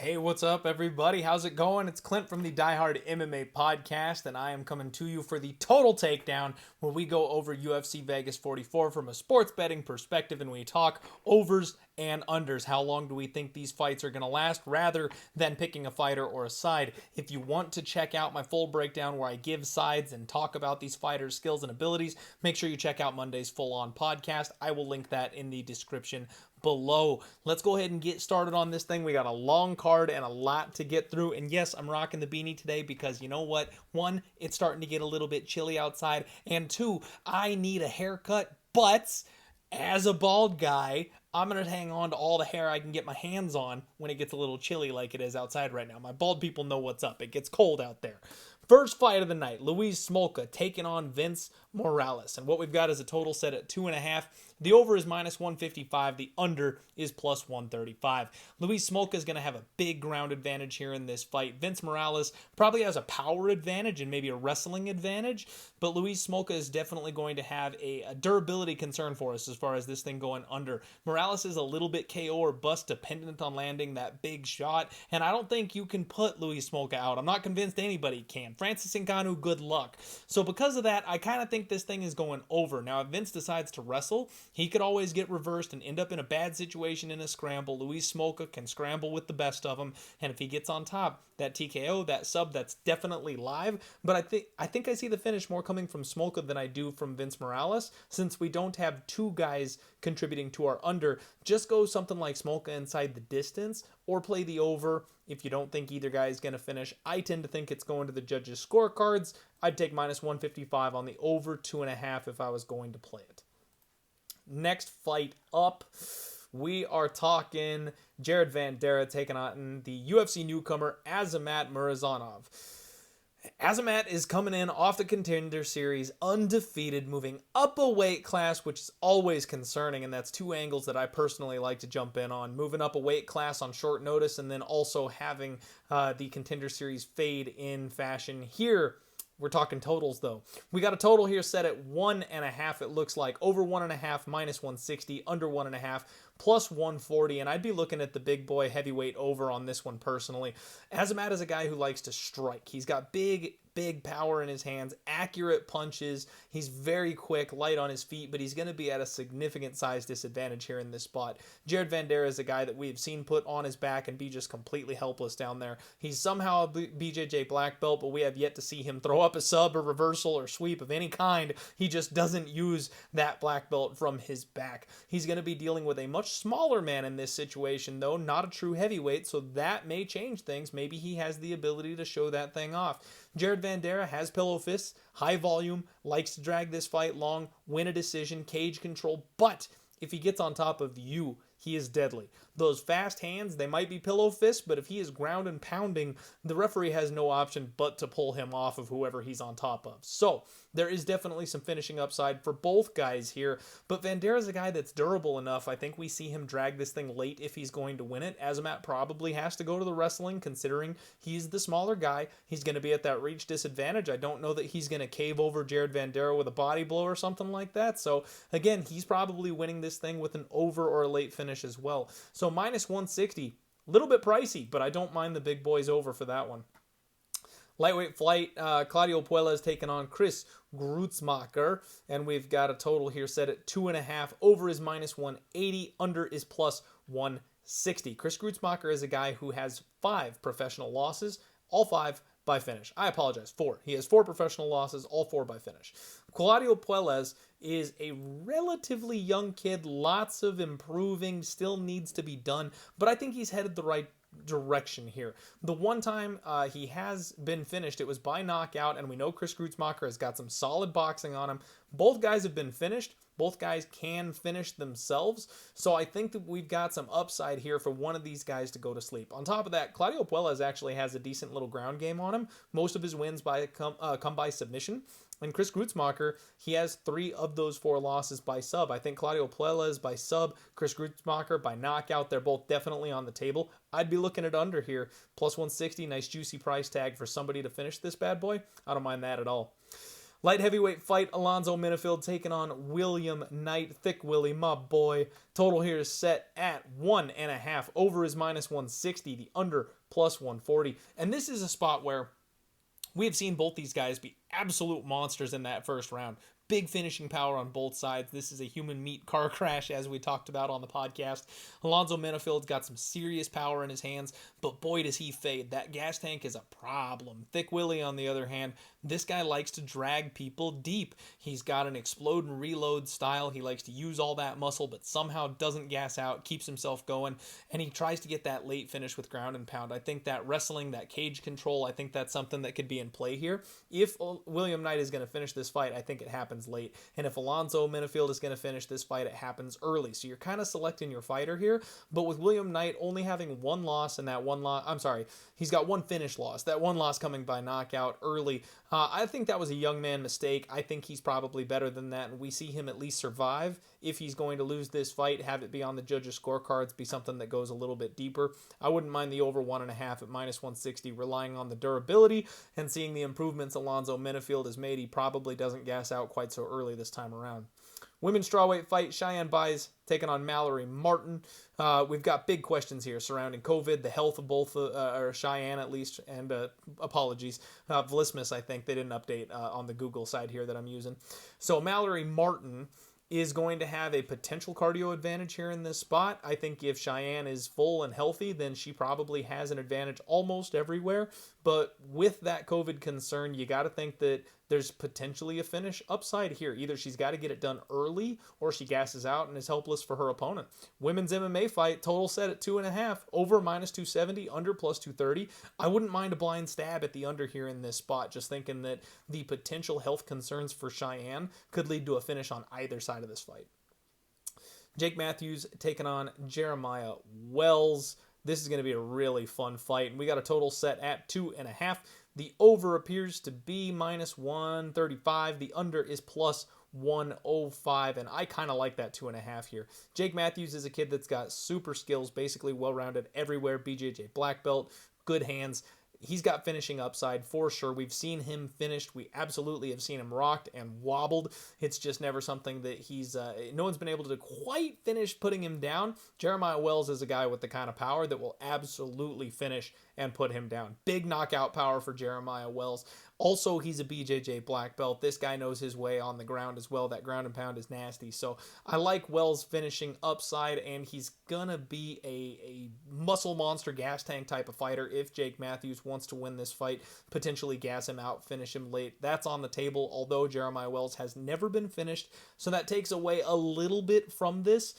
Hey, what's up, everybody? How's it going? It's Clint from the Die Hard MMA podcast, and I am coming to you for the Total Takedown, where we go over UFC Vegas 44 from a sports betting perspective, and we talk overs and unders. How long do we think these fights are going to last, rather than picking a fighter or a side? If you want to check out my full breakdown where I give sides and talk about these fighters' skills and abilities, make sure you check out Monday's full-on podcast. I will link that in the description below. Let's go ahead and get started on this thing. We got a long card and a lot to get through. And yes, I'm rocking the beanie today because you know what? One, it's starting to get a little bit chilly outside. And two, I need a haircut. But as a bald guy, I'm going to hang on to all the hair I can get my hands on when it gets a little chilly like it is outside right now. My bald people know what's up. It gets cold out there. First fight of the night, Luis Smolka taking on Vince Morales. And what we've got is a total set at 2.5. The over is -155. The under is +135. Luis Smolka is going to have a big ground advantage here in this fight. Vince Morales probably has a power advantage and maybe a wrestling advantage, but Luis Smolka is definitely going to have a durability concern for us as far as this thing going under. Morales is a little bit KO or bust dependent on landing that big shot, and I don't think you can put Luis Smolka out. I'm not convinced anybody can. Francis Ngannou, good luck. So because of that, I kind of think this thing is going over. Now, if Vince decides to wrestle, he could always get reversed and end up in a bad situation in a scramble. Luis Smolka can scramble with the best of them, and if he gets on top, that TKO, that sub, that's definitely live. But I think I see the finish more coming from Smolka than I do from Vince Morales, since we don't have two guys contributing to our under. Just go something like Smolka inside the distance, or play the over if you don't think either guy is going to finish. I tend to think it's going to the judges' scorecards. I'd take -155 on the over 2.5 if I was going to play it. Next fight up, we are talking Jared Vanderaa taking on the UFC newcomer Azamat Murzakanov. Azamat is coming in off the Contender Series undefeated, moving up a weight class, which is always concerning, and that's two angles that I personally like to jump in on. Moving up a weight class on short notice, and then also having the Contender Series fade in fashion here. We're talking totals, though. We got a total here set at 1.5, it looks like. Over 1.5, -160. Under 1.5, +140. And I'd be looking at the big boy heavyweight over on this one personally. Azamat is a guy who likes to strike. He's got big power in his hands, accurate punches. He's very quick, light on his feet, but he's going to be at a significant size disadvantage here in this spot. Jared Vanderaa is a guy that we've seen put on his back and be just completely helpless down there. He's somehow a BJJ black belt, but we have yet to see him throw up a sub or reversal or sweep of any kind. He just doesn't use that black belt from his back. He's going to be dealing with a much smaller man in this situation, though, not a true heavyweight, so that may change things. Maybe he has the ability to show that thing off. Jared Vanderaa has pillow fists, high volume, likes to drag this fight long, win a decision, cage control, but if he gets on top of you, he is deadly. Those fast hands, they might be pillow fists, but if he is ground and pounding, the referee has no option but to pull him off of whoever he's on top of. So there is definitely some finishing upside for both guys here, but Vanderaa is a guy that's durable enough. I think we see him drag this thing late if he's going to win it. Azamat probably has to go to the wrestling, considering he's the smaller guy. He's going to be at that reach disadvantage. I don't know that he's going to cave over Jared Vanderaa with a body blow or something like that. So again, he's probably winning this thing with an over or a late finish as well. So -160, a little bit pricey, but I don't mind the big boys over for that one. Lightweight flight, Claudio Puelles taking on Chris Gruetzemacher, and we've got a total here set at 2.5. Over is -180, under is +160. Chris Gruetzemacher is a guy who has 5 professional losses, all 5 by finish. I apologize, 4. He has 4 professional losses, all 4 by finish. Claudio Puelles is a relatively young kid, lots of improving, still needs to be done, but I think he's headed the right direction here. The one time he has been finished, it was by knockout, and we know Chris Gruetzemacher has got some solid boxing on him. Both guys have been finished. Both guys can finish themselves, so I think that we've got some upside here for one of these guys to go to sleep. On top of that, Claudio Puelles actually has a decent little ground game on him. Most of his wins come by submission. And Chris Gruetzemacher, he has 3 of those 4 losses by sub. I think Claudio Puelles by sub, Chris Gruetzemacher by knockout. They're both definitely on the table. I'd be looking at under here. +160, nice juicy price tag for somebody to finish this bad boy. I don't mind that at all. Light heavyweight fight, Alonzo Menifield taking on William Knight. Thick Willie, my boy. Total here is set at 1.5. Over is -160. The under +140. And this is a spot where we have seen both these guys be absolute monsters in that first round. Big finishing power on both sides. This is a human meat car crash, as we talked about on the podcast. Alonzo Menifield's got some serious power in his hands, but boy, does he fade. That gas tank is a problem. Thick Willie, on the other hand, this guy likes to drag people deep. He's got an explode and reload style. He likes to use all that muscle, but somehow doesn't gas out, keeps himself going, and he tries to get that late finish with ground and pound. I think that wrestling, that cage control, I think that's something that could be in play here. If William Knight is going to finish this fight, I think it happens late. And if Alonzo Menifield is going to finish this fight, it happens early. So you're kind of selecting your fighter here. But with William Knight only having one loss, and that one loss, he's got one finish loss. That one loss coming by knockout early. I think that was a young man mistake. I think he's probably better than that, and we see him at least survive. If he's going to lose this fight, have it be on the judges' scorecards, be something that goes a little bit deeper. I wouldn't mind the over 1.5 at -160, relying on the durability and seeing the improvements Alonzo Menifield has made. He probably doesn't gas out quite so early this time around. Women's strawweight fight, Cheyenne Buys taking on Mallory Martin. We've got big questions here surrounding COVID, the health of both, or Cheyenne at least, and apologies, Vlismus, I think. They didn't update on the Google side here that I'm using. So Mallory Martin is going to have a potential cardio advantage here in this spot. I think if Cheyenne is full and healthy, then she probably has an advantage almost everywhere. But with that COVID concern, you got to think that there's potentially a finish upside here. Either she's got to get it done early or she gasses out and is helpless for her opponent. Women's MMA fight, total set at 2.5, over -270, under +230. I wouldn't mind a blind stab at the under here in this spot, just thinking that the potential health concerns for Cheyenne could lead to a finish on either side of this fight. Jake Matthews taking on Jeremiah Wells. This is going to be a really fun fight. And we got a total set at 2.5. The over appears to be -135. The under is +105. And I kind of like that 2.5 here. Jake Matthews is a kid that's got super skills, basically well-rounded everywhere. BJJ black belt, good hands. He's got finishing upside for sure. We've seen him finished. We absolutely have seen him rocked and wobbled. It's just never something that he's, no one's been able to quite finish putting him down. Jeremiah Wells is a guy with the kind of power that will absolutely finish and put him down. Big knockout power for Jeremiah Wells. Also, he's a BJJ black belt. This guy knows his way on the ground as well. That ground and pound is nasty. So I like Wells' finishing upside, and he's gonna be a muscle monster gas tank type of fighter if Jake Matthews wants to win this fight, potentially gas him out, finish him late. That's on the table, although Jeremiah Wells has never been finished. So that takes away a little bit from this,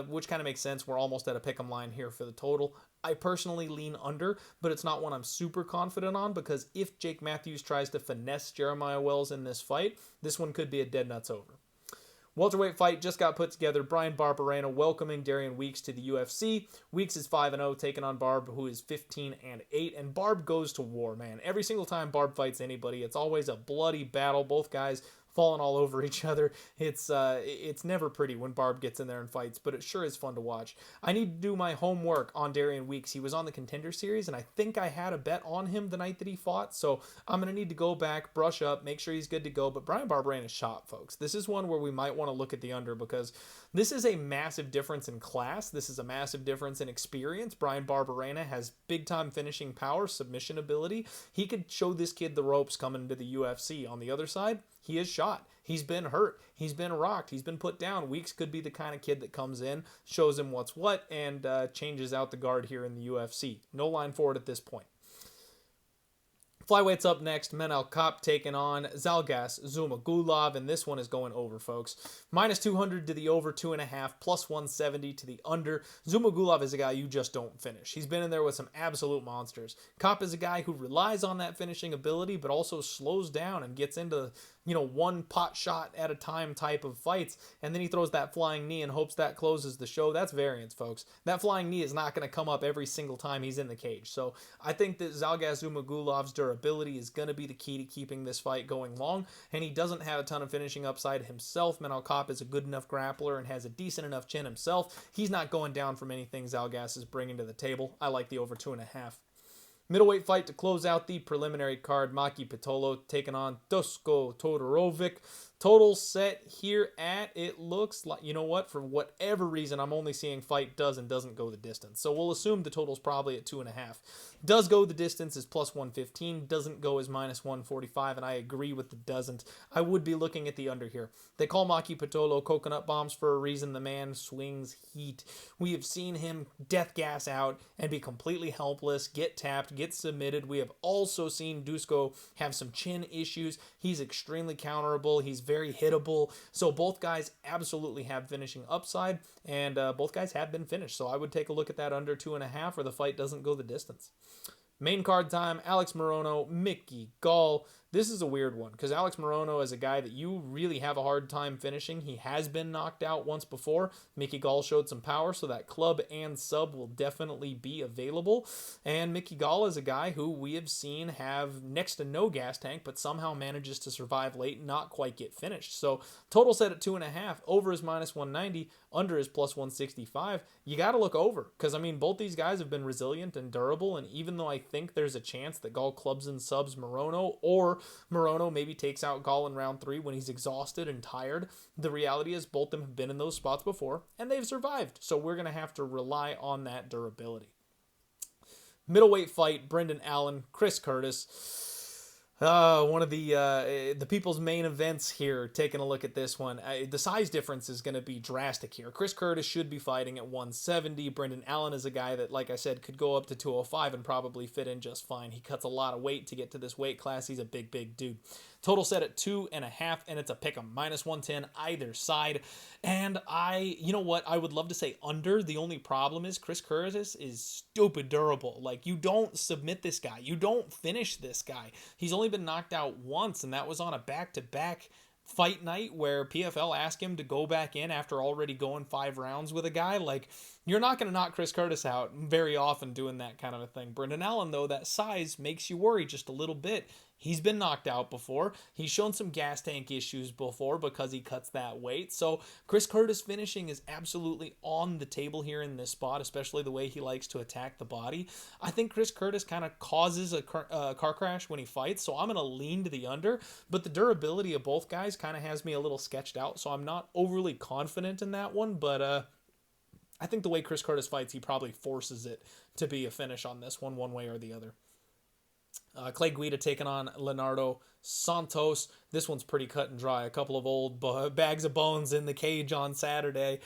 which kind of makes sense. We're almost at a pick'em line here for the total. I personally lean under, but it's not one I'm super confident on, because if Jake Matthews tries to finesse Jeremiah Wells in this fight, this one could be a dead nuts over. Welterweight fight just got put together. Bryan Barberena welcoming Darian Weeks to the UFC. Weeks is 5-0, taking on Barb, who is 15-8. And Barb goes to war, man. Every single time Barb fights anybody, it's always a bloody battle. Both guys falling all over each other. It's never pretty when Barb gets in there and fights, but it sure is fun to watch. I need to do my homework on Darian Weeks. He was on the Contender Series, and I think I had a bet on him the night that he fought, so I'm going to need to go back, brush up, make sure he's good to go. But Bryan Barberena is shot, folks. This is one where we might want to look at the under, because this is a massive difference in class. This is a massive difference in experience. Bryan Barberena has big-time finishing power, submission ability. He could show this kid the ropes coming to the UFC. On the other side, he is shot. He's been hurt. He's been rocked. He's been put down. Weeks could be the kind of kid that comes in, shows him what's what, and changes out the guard here in the UFC. No line for it at this point. Flyweight's up next. Manel Kape taking on Zhalgas Zuma Gulov, and this one is going over, folks. -200 to the over, 2.5, +170 to the under. Zuma Gulov is a guy you just don't finish. He's been in there with some absolute monsters. Kape is a guy who relies on that finishing ability, but also slows down and gets into, one pot shot at a time type of fights, and then he throws that flying knee and hopes that closes the show. That's variance, folks. That flying knee is not going to come up every single time he's in the cage. So I think that Zhalgas Zuma Gulov's durability is going to be the key to keeping this fight going long, and he doesn't have a ton of finishing upside himself. Manel Kape is a good enough grappler and has a decent enough chin himself. He's not going down from anything Zhalgas is bringing to the table. I like the over 2.5. Middleweight fight to close out the preliminary card. Maki Pitolo taking on Duško Todorović. Total set here at, it looks like, you know what, for whatever reason, I'm only seeing fight does and doesn't go the distance. So we'll assume the total's probably at 2.5. Does go the distance is plus 115, doesn't go as minus 145, and I agree with the doesn't. I would be looking at the under here. They call Maki Pitolo coconut bombs for a reason. The man swings heat. We have seen him death gas out and be completely helpless, get tapped, get submitted. We have also seen Duško have some chin issues. He's extremely counterable. He's very hittable. So both guys absolutely have finishing upside, and both guys have been finished. So I would take a look at that under 2.5, or the fight doesn't go the distance. Main card time, Alex Morono, Mickey Gall. This is a weird one because Alex Morono is a guy that you really have a hard time finishing. He has been knocked out once before. Mickey Gall showed some power, so that club and sub will definitely be available. And Mickey Gall is a guy who we have seen have next to no gas tank, but somehow manages to survive late and not quite get finished. So total set at 2.5, over is minus 190, under is plus 165. You got to look over because, I mean, both these guys have been resilient and durable, and even though I think there's a chance that Gall clubs and subs Morono, or Morono maybe takes out Gall in round 3 when he's exhausted and tired, the reality is both of them have been in those spots before, and they've survived. So we're going to have to rely on that durability. Middleweight fight, Brendan Allen, Chris Curtis. One of the people's main events here, taking a look at this one. The size difference is going to be drastic here. Chris Curtis should be fighting at 170. Brendan Allen is a guy that, like I said, could go up to 205 and probably fit in just fine. He cuts a lot of weight to get to this weight class. He's a big, big dude. Total set at 2.5, and it's a pick'em. Minus 110 either side. And you know what? I would love to say under. The only problem is Chris Curtis is stupid durable. Like, you don't submit this guy. You don't finish this guy. He's only been knocked out once, and that was on a back-to-back fight night where PFL asked him to go back in after already going 5 rounds with a guy. Like, you're not going to knock Chris Curtis out very often doing that kind of a thing. Brendan Allen, though, that size makes you worry just a little bit. He's been knocked out before. He's shown some gas tank issues before because he cuts that weight. So Chris Curtis finishing is absolutely on the table here in this spot, especially the way he likes to attack the body. I think Chris Curtis kind of causes a car crash when he fights, so I'm going to lean to the under. But the durability of both guys kind of has me a little sketched out, so I'm not overly confident in that one. But I think the way Chris Curtis fights, he probably forces it to be a finish on this one way or the other. Clay Guida taking on Leonardo Santos. This one's pretty cut and dry. A couple of old bags of bones in the cage on Saturday.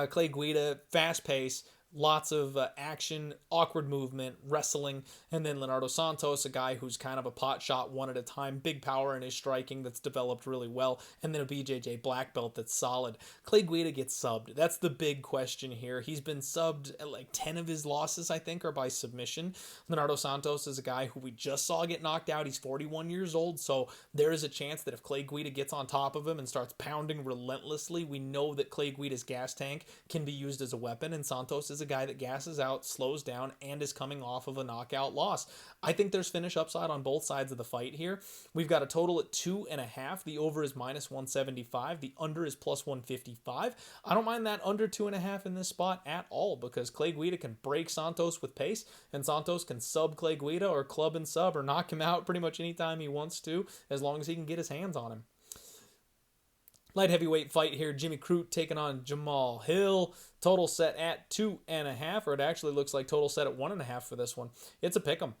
Clay Guida, fast pace, lots of action, awkward movement, wrestling, and then Leonardo Santos, a guy who's kind of a pot shot one at a time, big power in his striking that's developed really well, and then a BJJ black belt that's solid. Clay Guida gets subbed. That's the big question here. He's been subbed at like 10 of his losses, I think, are by submission. Leonardo Santos is a guy who we just saw get knocked out. He's 41 years old, so there is a chance that if Clay Guida gets on top of him and starts pounding relentlessly, we know that Clay Guida's gas tank can be used as a weapon, and Santos is a guy that gasses out, slows down, and is coming off of a knockout loss. I think there's finish upside on both sides of the fight here. We've got a total at 2.5. The over is minus 175. The under is plus 155. I don't mind that under 2.5 in this spot at all because Clay Guida can break Santos with pace, and Santos can sub Clay Guida or club and sub or knock him out pretty much anytime he wants to, as long as he can get his hands on him. Light heavyweight fight here. Jimmy Crute taking on Jamahal Hill. Total set at 2.5, or it actually looks like total set at 1.5 for this one. It's a pick'em.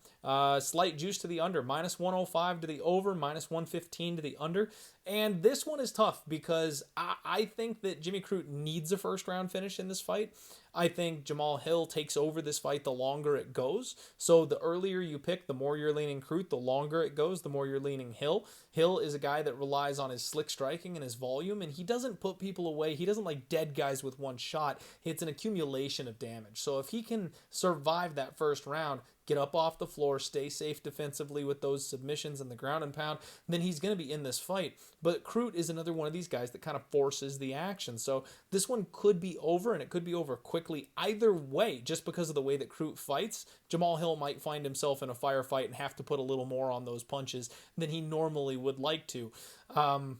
Slight juice to the under. Minus 105 to the over, minus 115 to the under. And this one is tough because I think that Jimmy Crute needs a first round finish in this fight. I think Jamahal Hill takes over this fight the longer it goes. So the earlier you pick, the more you're leaning Crute. The longer it goes, the more you're leaning Hill. Hill is a guy that relies on his slick striking and his volume, and he doesn't put people away. He doesn't like dead guys with one shot. It's an accumulation of damage. So if he can survive that first round, get up off the floor, stay safe defensively with those submissions and the ground and pound, then he's going to be in this fight. But Crute is another one of these guys that kind of forces the action. So this one could be over, and it could be over quickly either way, just because of the way that Crute fights. Jamahal Hill might find himself in a firefight and have to put a little more on those punches than he normally would like to. I'm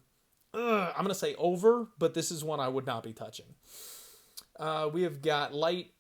going to say over, but this is one I would not be touching. We have got light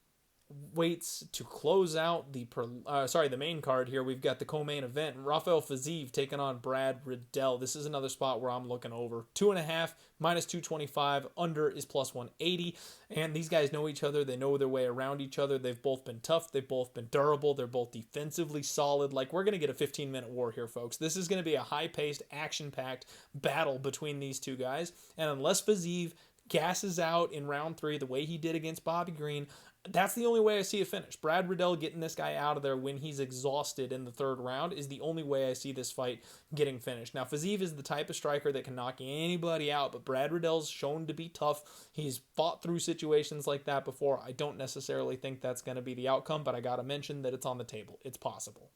weights to close out the main card here. We've got the co-main event. Rafael Fiziev taking on Brad Riddell. This is another spot where I'm looking over. 2.5 minus 225. Under is plus 180. And these guys know each other. They know their way around each other. They've both been tough. They've both been durable. They're both defensively solid. Like, we're going to get a 15-minute war here, folks. This is going to be a high-paced, action-packed battle between these two guys. And unless Fiziev gasses out in round 3 the way he did against Bobby Green, that's the only way I see it finish. Brad Riddell getting this guy out of there when he's exhausted in the 3rd round is the only way I see this fight getting finished. Now, Fiziev is the type of striker that can knock anybody out, but Brad Riddell's shown to be tough. He's fought through situations like that before. I don't necessarily think that's going to be the outcome, but I got to mention that it's on the table. It's possible.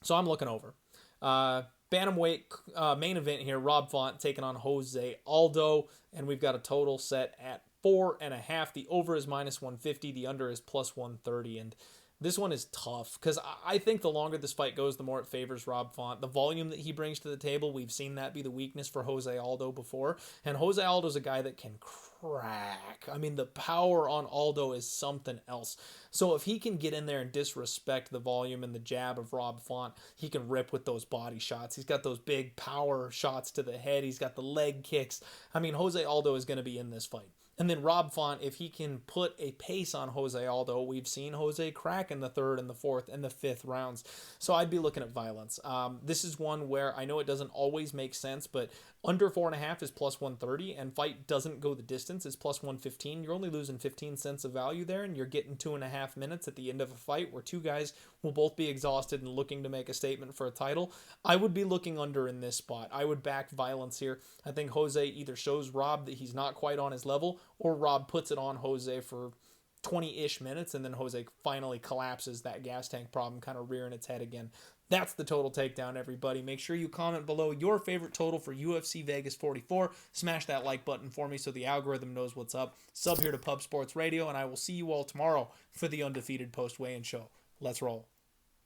So I'm looking over. Bantamweight main event here. Rob Font taking on José Aldo, and we've got a total set at 4.5. The over is minus 150. The under is plus 130. And this one is tough because I think the longer this fight goes, the more it favors Rob Font. The volume that he brings to the table, we've seen that be the weakness for José Aldo before. And José Aldo's a guy that can crack. I mean, the power on Aldo is something else. So if he can get in there and disrespect the volume and the jab of Rob Font, he can rip with those body shots. He's got those big power shots to the head. He's got the leg kicks. I mean, José Aldo is going to be in this fight. And then Rob Font, if he can put a pace on José Aldo, we've seen José crack in the 3rd and the 4th and the 5th rounds. So I'd be looking at violence. This is one where I know it doesn't always make sense, but under 4.5 is plus 130, and fight doesn't go the distance is plus 115. You're only losing 15 cents of value there, and you're getting 2.5 minutes at the end of a fight where two guys will both be exhausted and looking to make a statement for a title. I would be looking under in this spot. I would back violence here. I think José either shows Rob that he's not quite on his level, or Rob puts it on José for 20-ish minutes, and then José finally collapses, that gas tank problem kind of rearing its head again. That's the total takedown, everybody. Make sure you comment below your favorite total for UFC Vegas 44. Smash that like button for me so the algorithm knows what's up. Sub here to Pub Sports Radio, and I will see you all tomorrow for the Undefeated Post Weigh-In Show. Let's roll.